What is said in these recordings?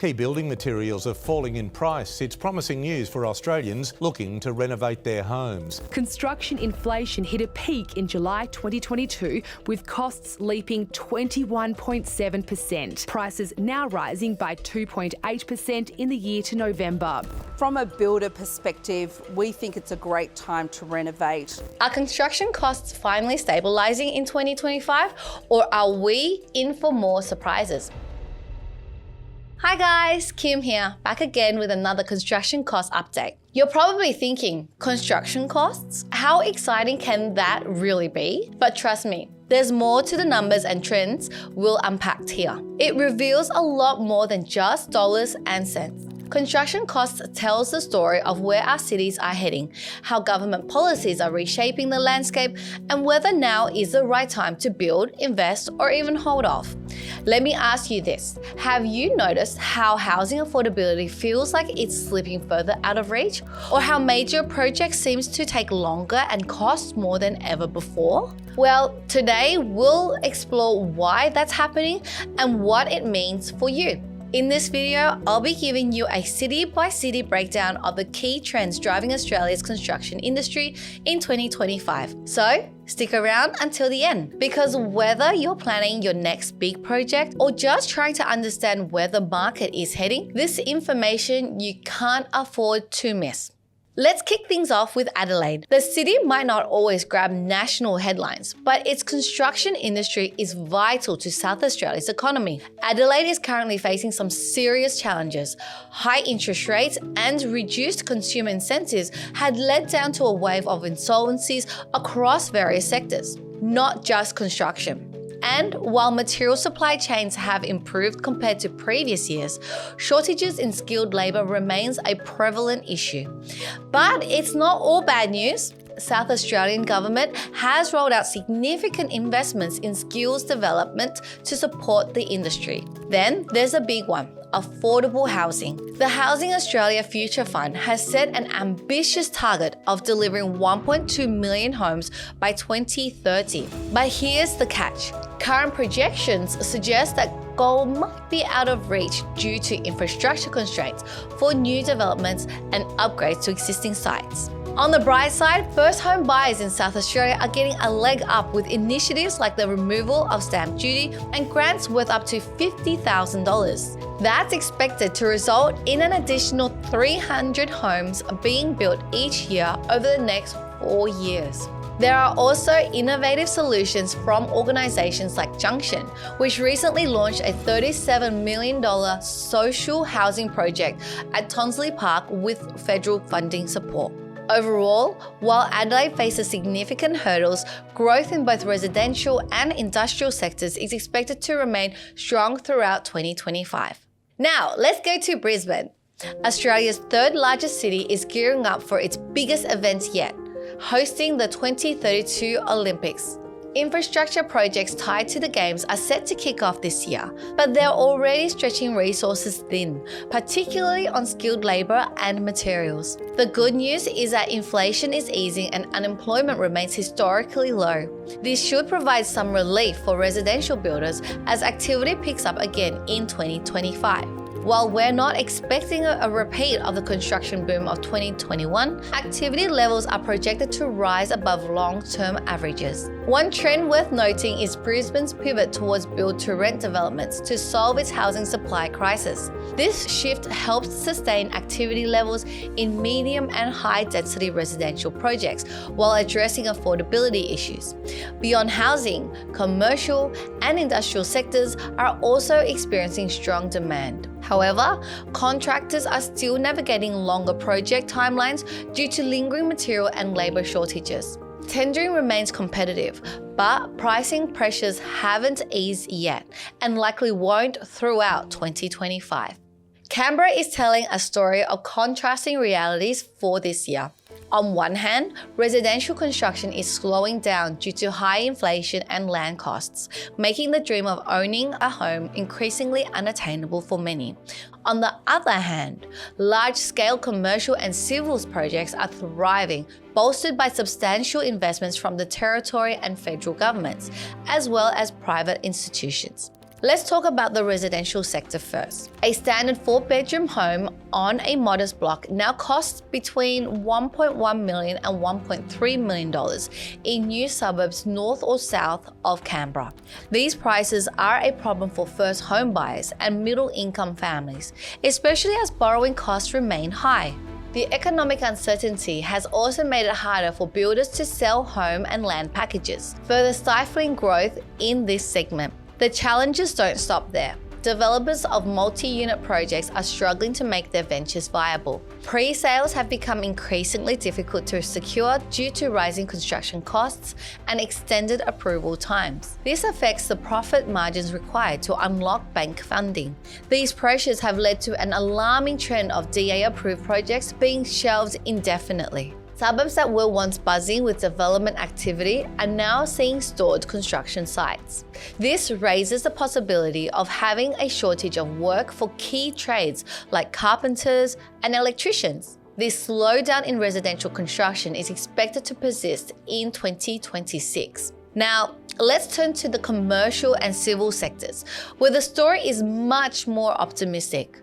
Key building materials are falling in price. It's promising news for Australians looking to renovate their homes. Construction inflation hit a peak in July 2022, with costs leaping 21.7%. Prices now rising by 2.8% in the year to November. From a builder perspective, we think it's a great time to renovate. Are construction costs finally stabilising in 2025, or are we in for more surprises? Hi guys, Kim here, back again with another construction cost update. You're probably thinking, construction costs? How exciting can that really be? But trust me, there's more to the numbers and trends we'll unpack here. It reveals a lot more than just dollars and cents. Construction costs tells the story of where our cities are heading, how government policies are reshaping the landscape, and whether now is the right time to build, invest, or even hold off. Let me ask you this. Have you noticed how housing affordability feels like it's slipping further out of reach? Or how major projects seems to take longer and cost more than ever before? Well, today we'll explore why that's happening and what it means for you. In this video, I'll be giving you a city-by-city breakdown of the key trends driving Australia's construction industry in 2025. So, stick around until the end, because whether you're planning your next big project or just trying to understand where the market is heading, this information you can't afford to miss. Let's kick things off with Adelaide. The city might not always grab national headlines, but its construction industry is vital to South Australia's economy. Adelaide is currently facing some serious challenges. High interest rates and reduced consumer incentives had led down to a wave of insolvencies across various sectors, not just construction. And while material supply chains have improved compared to previous years, shortages in skilled labour remains a prevalent issue. But it's not all bad news. South Australian government has rolled out significant investments in skills development to support the industry. Then there's a big one. Affordable housing. The Housing Australia Future Fund has set an ambitious target of delivering 1.2 million homes by 2030. But here's the catch. Current projections suggest that goal might be out of reach due to infrastructure constraints for new developments and upgrades to existing sites. On the bright side, first home buyers in South Australia are getting a leg up with initiatives like the removal of stamp duty and grants worth up to $50,000. That's expected to result in an additional 300 homes being built each year over the next 4 years. There are also innovative solutions from organisations like Junction, which recently launched a $37 million social housing project at Tonsley Park with federal funding support. Overall, while Adelaide faces significant hurdles, growth in both residential and industrial sectors is expected to remain strong throughout 2025. Now, let's go to Brisbane. Australia's third largest city is gearing up for its biggest event yet, hosting the 2032 Olympics. Infrastructure projects tied to the Games are set to kick off this year, but they're already stretching resources thin, particularly on skilled labour and materials. The good news is that inflation is easing and unemployment remains historically low. This should provide some relief for residential builders as activity picks up again in 2025. While we're not expecting a repeat of the construction boom of 2021, activity levels are projected to rise above long-term averages. One trend worth noting is Brisbane's pivot towards build-to-rent developments to solve its housing supply crisis. This shift helps sustain activity levels in medium and high-density residential projects while addressing affordability issues. Beyond housing, commercial and industrial sectors are also experiencing strong demand. However, contractors are still navigating longer project timelines due to lingering material and labour shortages. Tendering remains competitive, but pricing pressures haven't eased yet and likely won't throughout 2025. Canberra is telling a story of contrasting realities for this year. On one hand, residential construction is slowing down due to high inflation and land costs, making the dream of owning a home increasingly unattainable for many. On the other hand, large-scale commercial and civils projects are thriving, bolstered by substantial investments from the territory and federal governments, as well as private institutions. Let's talk about the residential sector first. A standard 4-bedroom home on a modest block now costs between $1.1 million and $1.3 million in new suburbs north or south of Canberra. These prices are a problem for first home buyers and middle-income families, especially as borrowing costs remain high. The economic uncertainty has also made it harder for builders to sell home and land packages, further stifling growth in this segment. The challenges don't stop there. Developers of multi-unit projects are struggling to make their ventures viable. Pre-sales have become increasingly difficult to secure due to rising construction costs and extended approval times. This affects the profit margins required to unlock bank funding. These pressures have led to an alarming trend of DA-approved projects being shelved indefinitely. Suburbs that were once buzzing with development activity are now seeing stalled construction sites. This raises the possibility of having a shortage of work for key trades like carpenters and electricians. This slowdown in residential construction is expected to persist in 2026. Now, let's turn to the commercial and civil sectors, where the story is much more optimistic.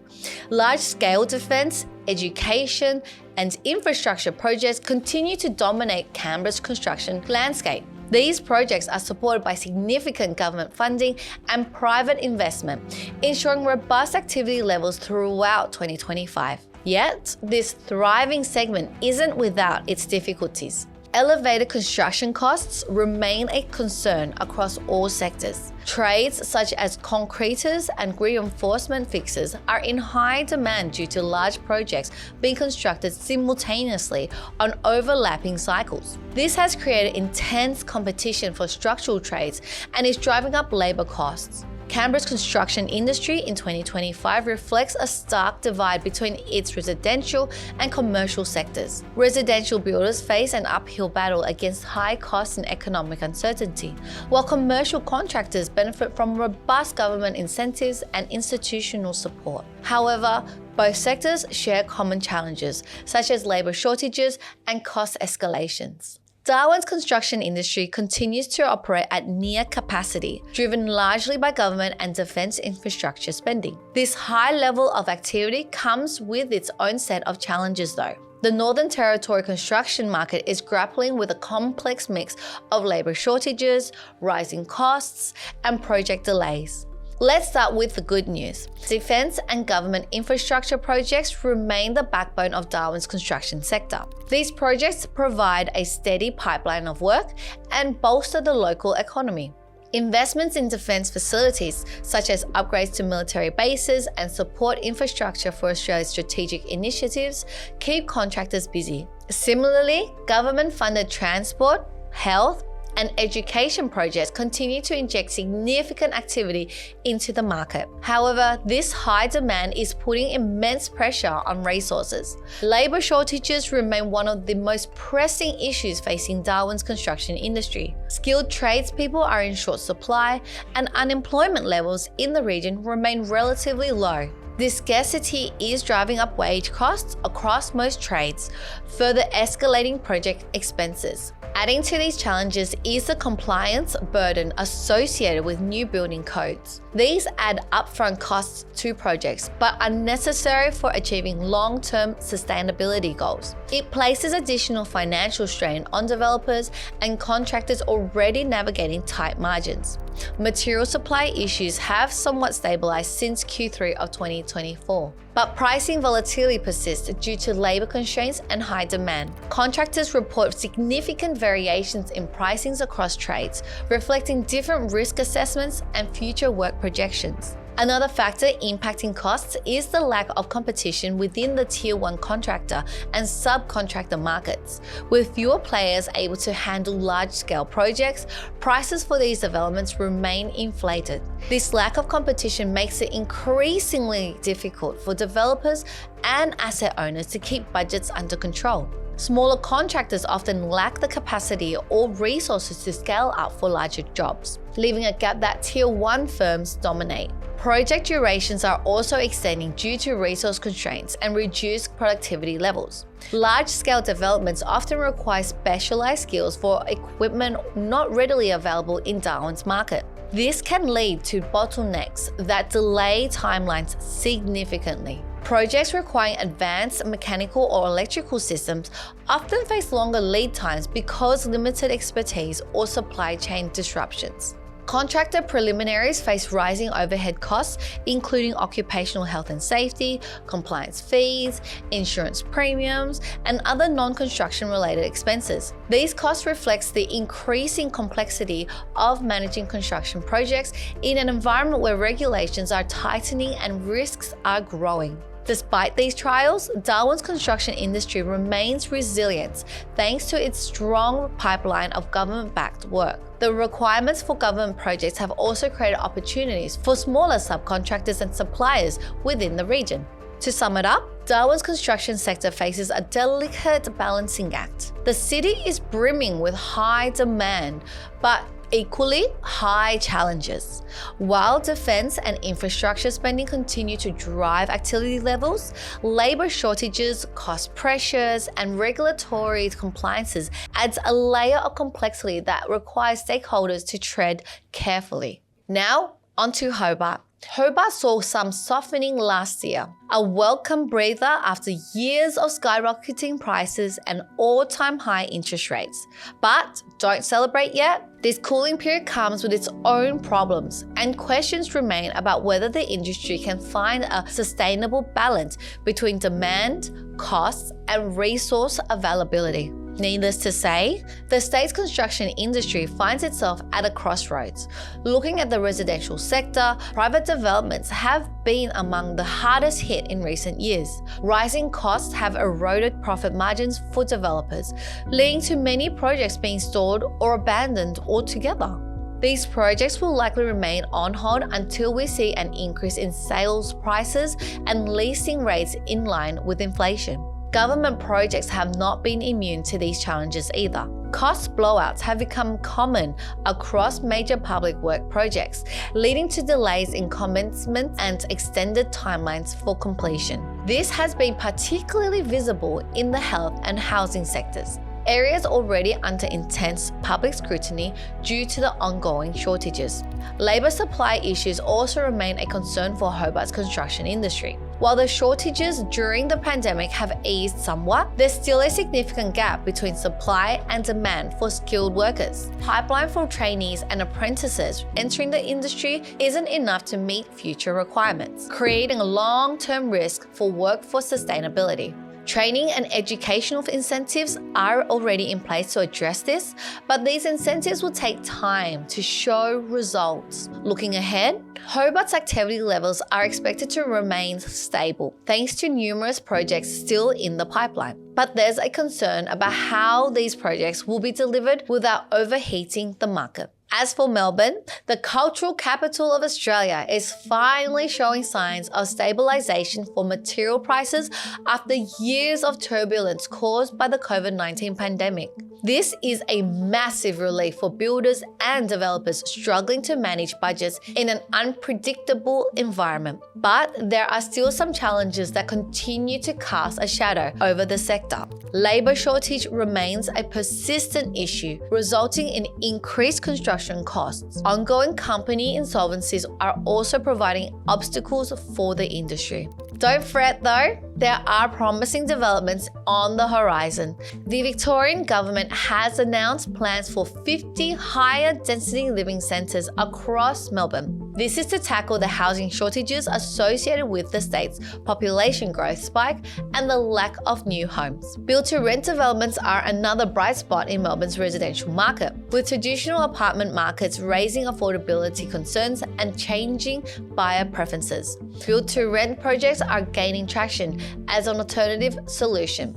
Large-scale defence, education, and infrastructure projects continue to dominate Canberra's construction landscape. These projects are supported by significant government funding and private investment, ensuring robust activity levels throughout 2025. Yet, this thriving segment isn't without its difficulties. Elevated construction costs remain a concern across all sectors. Trades such as concreters and reinforcement fixers are in high demand due to large projects being constructed simultaneously on overlapping cycles. This has created intense competition for structural trades and is driving up labour costs. Canberra's construction industry in 2025 reflects a stark divide between its residential and commercial sectors. Residential builders face an uphill battle against high costs and economic uncertainty, while commercial contractors benefit from robust government incentives and institutional support. However, both sectors share common challenges, such as labour shortages and cost escalations. Darwin's construction industry continues to operate at near capacity, driven largely by government and defence infrastructure spending. This high level of activity comes with its own set of challenges though. The Northern Territory construction market is grappling with a complex mix of labour shortages, rising costs, and project delays. Let's start with the good news. Defence and government infrastructure projects remain the backbone of Darwin's construction sector. These projects provide a steady pipeline of work and bolster the local economy. Investments in defence facilities, such as upgrades to military bases and support infrastructure for Australia's strategic initiatives, keep contractors busy. Similarly, government-funded transport, health, and education projects continue to inject significant activity into the market. However, this high demand is putting immense pressure on resources. Labour shortages remain one of the most pressing issues facing Darwin's construction industry. Skilled tradespeople are in short supply, and unemployment levels in the region remain relatively low. This scarcity is driving up wage costs across most trades, further escalating project expenses. Adding to these challenges is the compliance burden associated with new building codes. These add upfront costs to projects, but are necessary for achieving long-term sustainability goals. It places additional financial strain on developers and contractors already navigating tight margins. Material supply issues have somewhat stabilized since Q3 of 2024, but pricing volatility persists due to labor constraints and high demand. Contractors report significant variations in pricings across trades, reflecting different risk assessments and future work projections. Another factor impacting costs is the lack of competition within the Tier 1 contractor and subcontractor markets. With fewer players able to handle large-scale projects, prices for these developments remain inflated. This lack of competition makes it increasingly difficult for developers and asset owners to keep budgets under control. Smaller contractors often lack the capacity or resources to scale up for larger jobs, leaving a gap that Tier 1 firms dominate. Project durations are also extending due to resource constraints and reduced productivity levels. Large-scale developments often require specialised skills for equipment not readily available in Darwin's market. This can lead to bottlenecks that delay timelines significantly. Projects requiring advanced mechanical or electrical systems often face longer lead times because limited expertise or supply chain disruptions. Contractor preliminaries face rising overhead costs, including occupational health and safety, compliance fees, insurance premiums, and other non-construction related expenses. These costs reflect the increasing complexity of managing construction projects in an environment where regulations are tightening and risks are growing. Despite these trials, Darwin's construction industry remains resilient thanks to its strong pipeline of government-backed work. The requirements for government projects have also created opportunities for smaller subcontractors and suppliers within the region. To sum it up, Darwin's construction sector faces a delicate balancing act. The city is brimming with high demand, but equally high challenges. While defence and infrastructure spending continue to drive activity levels, labour shortages, cost pressures, and regulatory compliances adds a layer of complexity that requires stakeholders to tread carefully. Now, onto Hobart. Hobart saw some softening last year, a welcome breather after years of skyrocketing prices and all-time high interest rates. But don't celebrate yet. This cooling period comes with its own problems, and questions remain about whether the industry can find a sustainable balance between demand, costs, and resource availability. Needless to say, the state's construction industry finds itself at a crossroads. Looking at the residential sector, private developments have been among the hardest hit in recent years. Rising costs have eroded profit margins for developers, leading to many projects being stalled or abandoned altogether. These projects will likely remain on hold until we see an increase in sales prices and leasing rates in line with inflation. Government projects have not been immune to these challenges either. Cost blowouts have become common across major public work projects, leading to delays in commencement and extended timelines for completion. This has been particularly visible in the health and housing sectors, areas already under intense public scrutiny due to the ongoing shortages. Labour supply issues also remain a concern for Hobart's construction industry. While the shortages during the pandemic have eased somewhat, there's still a significant gap between supply and demand for skilled workers. Pipeline for trainees and apprentices entering the industry isn't enough to meet future requirements, creating a long-term risk for workforce sustainability. Training and educational incentives are already in place to address this, but these incentives will take time to show results. Looking ahead, Hobart's activity levels are expected to remain stable, thanks to numerous projects still in the pipeline. But there's a concern about how these projects will be delivered without overheating the market. As for Melbourne, the cultural capital of Australia is finally showing signs of stabilisation for material prices after years of turbulence caused by the COVID-19 pandemic. This is a massive relief for builders and developers struggling to manage budgets in an unpredictable environment. But there are still some challenges that continue to cast a shadow over the sector. Labour shortage remains a persistent issue, resulting in increased construction costs. Ongoing company insolvencies are also providing obstacles for the industry. Don't fret though, there are promising developments on the horizon. The Victorian government has announced plans for 50 higher density living centres across Melbourne. This is to tackle the housing shortages associated with the state's population growth spike and the lack of new homes. Build-to-rent developments are another bright spot in Melbourne's residential market, with traditional apartment markets raising affordability concerns and changing buyer preferences. Build-to-rent projects are gaining traction as an alternative solution.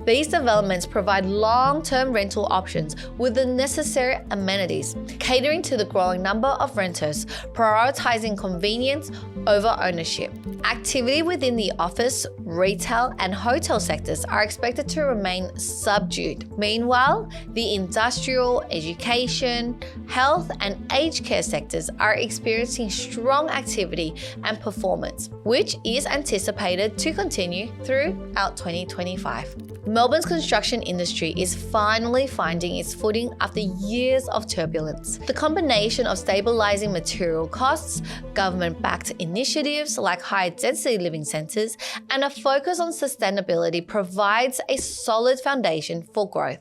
These developments provide long-term rental options with the necessary amenities, catering to the growing number of renters, prioritizing convenience over ownership. Activity within the office, retail, and hotel sectors are expected to remain subdued. Meanwhile, the industrial, education, health, and aged care sectors are experiencing strong activity and performance, which is anticipated to continue throughout 2025. Melbourne's construction industry is finally finding its footing after years of turbulence. The combination of stabilising material costs, government-backed initiatives like high-density living centres, and a focus on sustainability provides a solid foundation for growth.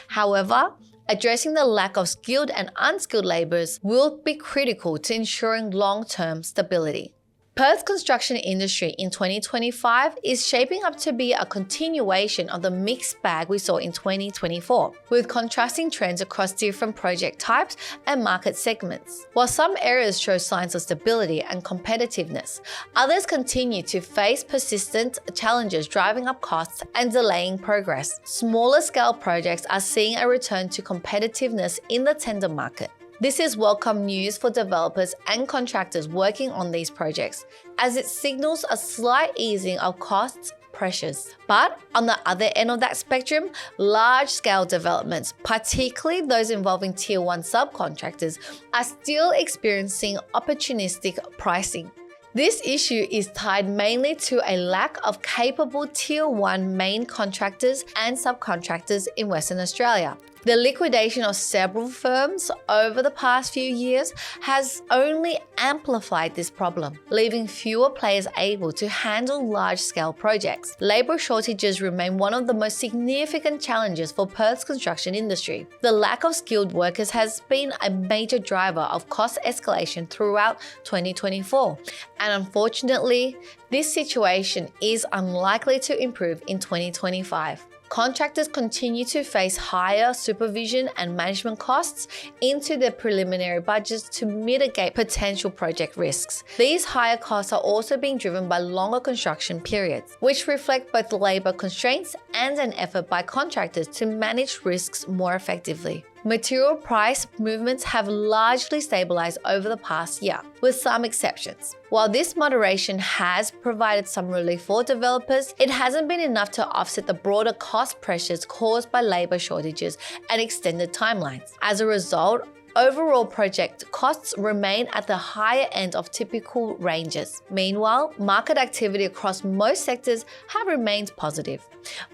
However, addressing the lack of skilled and unskilled labourers will be critical to ensuring long-term stability. Perth's construction industry in 2025 is shaping up to be a continuation of the mixed bag we saw in 2024, with contrasting trends across different project types and market segments. While some areas show signs of stability and competitiveness, others continue to face persistent challenges driving up costs and delaying progress. Smaller scale projects are seeing a return to competitiveness in the tender market. This is welcome news for developers and contractors working on these projects, as it signals a slight easing of cost pressures. But on the other end of that spectrum, large-scale developments, particularly those involving Tier 1 subcontractors, are still experiencing opportunistic pricing. This issue is tied mainly to a lack of capable Tier 1 main contractors and subcontractors in Western Australia. The liquidation of several firms over the past few years has only amplified this problem, leaving fewer players able to handle large-scale projects. Labour shortages remain one of the most significant challenges for Perth's construction industry. The lack of skilled workers has been a major driver of cost escalation throughout 2024, and unfortunately, this situation is unlikely to improve in 2025. Contractors continue to face higher supervision and management costs into their preliminary budgets to mitigate potential project risks. These higher costs are also being driven by longer construction periods, which reflect both labour constraints and an effort by contractors to manage risks more effectively. Material price movements have largely stabilized over the past year, with some exceptions. While this moderation has provided some relief for developers, it hasn't been enough to offset the broader cost pressures caused by labor shortages and extended timelines. As a result, overall project costs remain at the higher end of typical ranges. Meanwhile, market activity across most sectors have remained positive,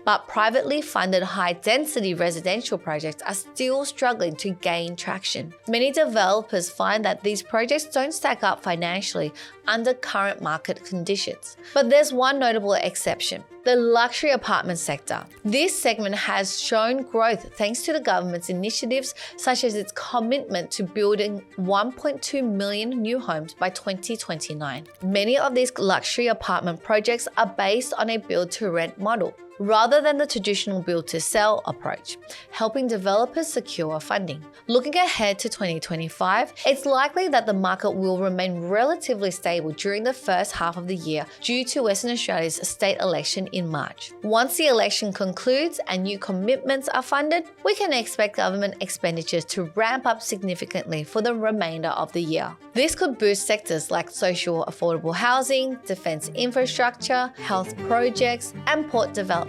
but privately funded high-density residential projects are still struggling to gain traction. Many developers find that these projects don't stack up financially under current market conditions. But there's one notable exception: the luxury apartment sector. This segment has shown growth thanks to the government's initiatives, such as its commitment to building 1.2 million new homes by 2029. Many of these luxury apartment projects are based on a build-to-rent model, rather than the traditional build-to-sell approach, helping developers secure funding. Looking ahead to 2025, it's likely that the market will remain relatively stable during the first half of the year due to Western Australia's state election in March. Once the election concludes and new commitments are funded, we can expect government expenditures to ramp up significantly for the remainder of the year. This could boost sectors like social affordable housing, defence infrastructure, health projects, and port development.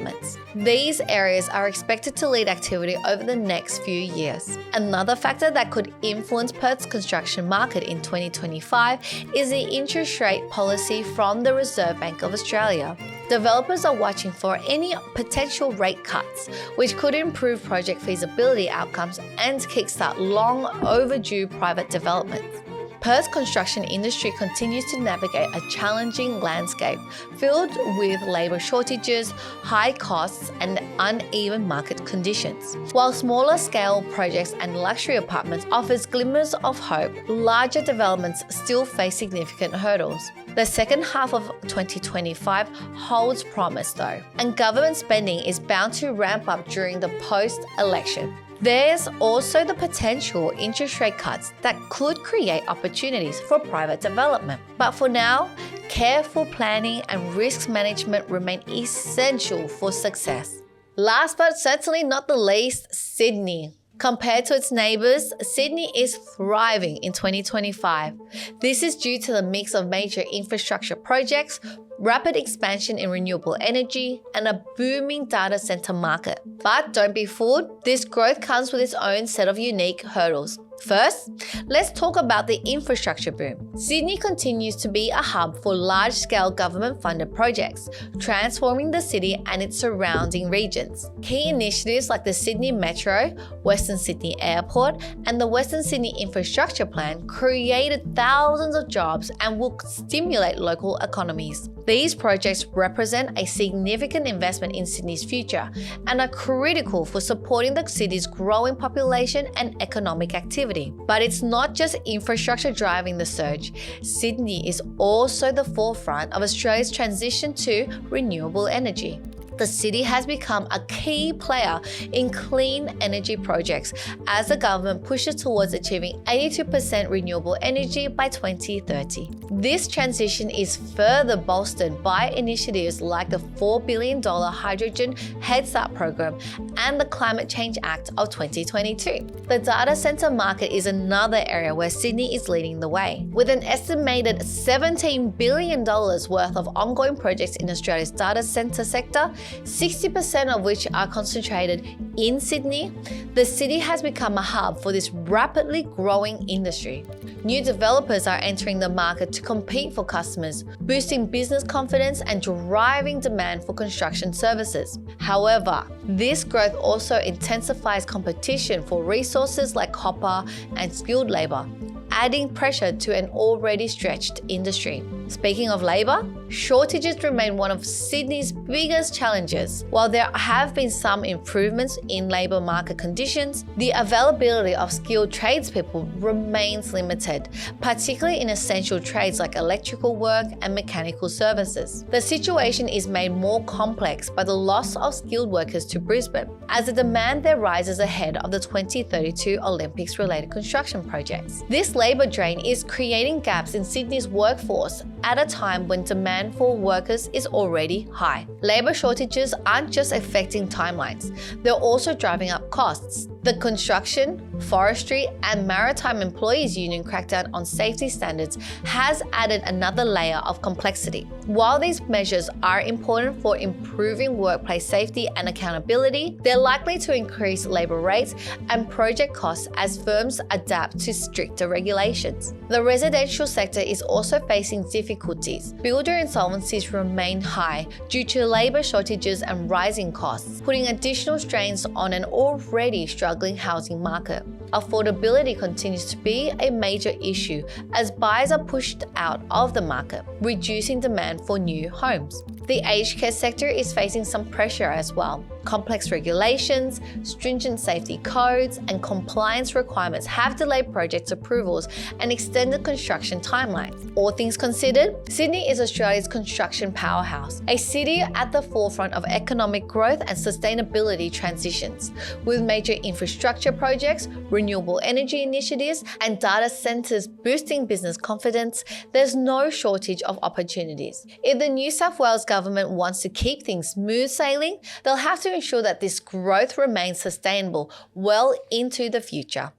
These areas are expected to lead activity over the next few years. Another factor that could influence Perth's construction market in 2025 is the interest rate policy from the Reserve Bank of Australia. Developers are watching for any potential rate cuts, which could improve project feasibility outcomes and kickstart long overdue private developments. Perth's construction industry continues to navigate a challenging landscape filled with labour shortages, high costs, and uneven market conditions. While smaller scale projects and luxury apartments offers glimmers of hope, larger developments still face significant hurdles. The second half of 2025 holds promise though, and government spending is bound to ramp up during the post-election. There's also the potential interest rate cuts that could create opportunities for private development. But for now, careful planning and risk management remain essential for success. Last but certainly not the least, Sydney. Compared to its neighbours, Sydney is thriving in 2025. This is due to the mix of major infrastructure projects, rapid expansion in renewable energy, and a booming data centre market. But don't be fooled, this growth comes with its own set of unique hurdles. First, let's talk about the infrastructure boom. Sydney continues to be a hub for large-scale government-funded projects, transforming the city and its surrounding regions. Key initiatives like the Sydney Metro, Western Sydney Airport, and the Western Sydney Infrastructure Plan created thousands of jobs and will stimulate local economies. These projects represent a significant investment in Sydney's future and are critical for supporting the city's growing population and economic activity. But it's not just infrastructure driving the surge. Sydney is also the forefront of Australia's transition to renewable energy. The city has become a key player in clean energy projects as the government pushes towards achieving 82% renewable energy by 2030. This transition is further bolstered by initiatives like the $4 billion Hydrogen Head Start program and the Climate Change Act of 2022. The data centre market is another area where Sydney is leading the way. With an estimated $17 billion worth of ongoing projects in Australia's data centre sector, 60% of which are concentrated in Sydney, the city has become a hub for this rapidly growing industry. New developers are entering the market to compete for customers, boosting business confidence and driving demand for construction services. However, this growth also intensifies competition for resources like copper and skilled labour, adding pressure to an already stretched industry. Speaking of labour, shortages remain one of Sydney's biggest challenges. While there have been some improvements in labour market conditions, the availability of skilled tradespeople remains limited, particularly in essential trades like electrical work and mechanical services. The situation is made more complex by the loss of skilled workers to Brisbane, as the demand there rises ahead of the 2032 Olympics-related construction projects. This labour drain is creating gaps in Sydney's workforce at a time when demand for workers is already high. Labour shortages aren't just affecting timelines, they're also driving up costs. The Construction, Forestry and Maritime Employees Union crackdown on safety standards has added another layer of complexity. While these measures are important for improving workplace safety and accountability, they're likely to increase labour rates and project costs as firms adapt to stricter regulations. The residential sector is also facing difficulties. Builder insolvencies remain high due to labour shortages and rising costs, putting additional strains on an already struggling housing market. Affordability continues to be a major issue as buyers are pushed out of the market, reducing demand for new homes. The aged care sector is facing some pressure as well. Complex regulations, stringent safety codes, and compliance requirements have delayed project approvals and extended construction timelines. All things considered, Sydney is Australia's construction powerhouse, a city at the forefront of economic growth and sustainability transitions. With major infrastructure projects, renewable energy initiatives, and data centres boosting business confidence, there's no shortage of opportunities. If the New South Wales government wants to keep things smooth sailing, they'll have to ensure that this growth remains sustainable well into the future.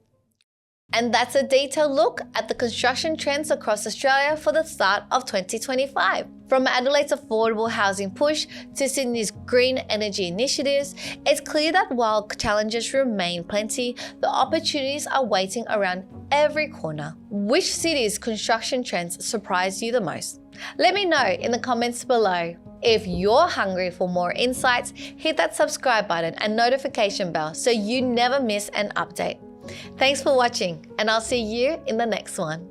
And that's a detailed look at the construction trends across Australia for the start of 2025. From Adelaide's affordable housing push to Sydney's green energy initiatives, it's clear that while challenges remain plenty, the opportunities are waiting around every corner. Which city's construction trends surprised you the most? Let me know in the comments below. If you're hungry for more insights, hit that subscribe button and notification bell so you never miss an update. Thanks for watching, and I'll see you in the next one.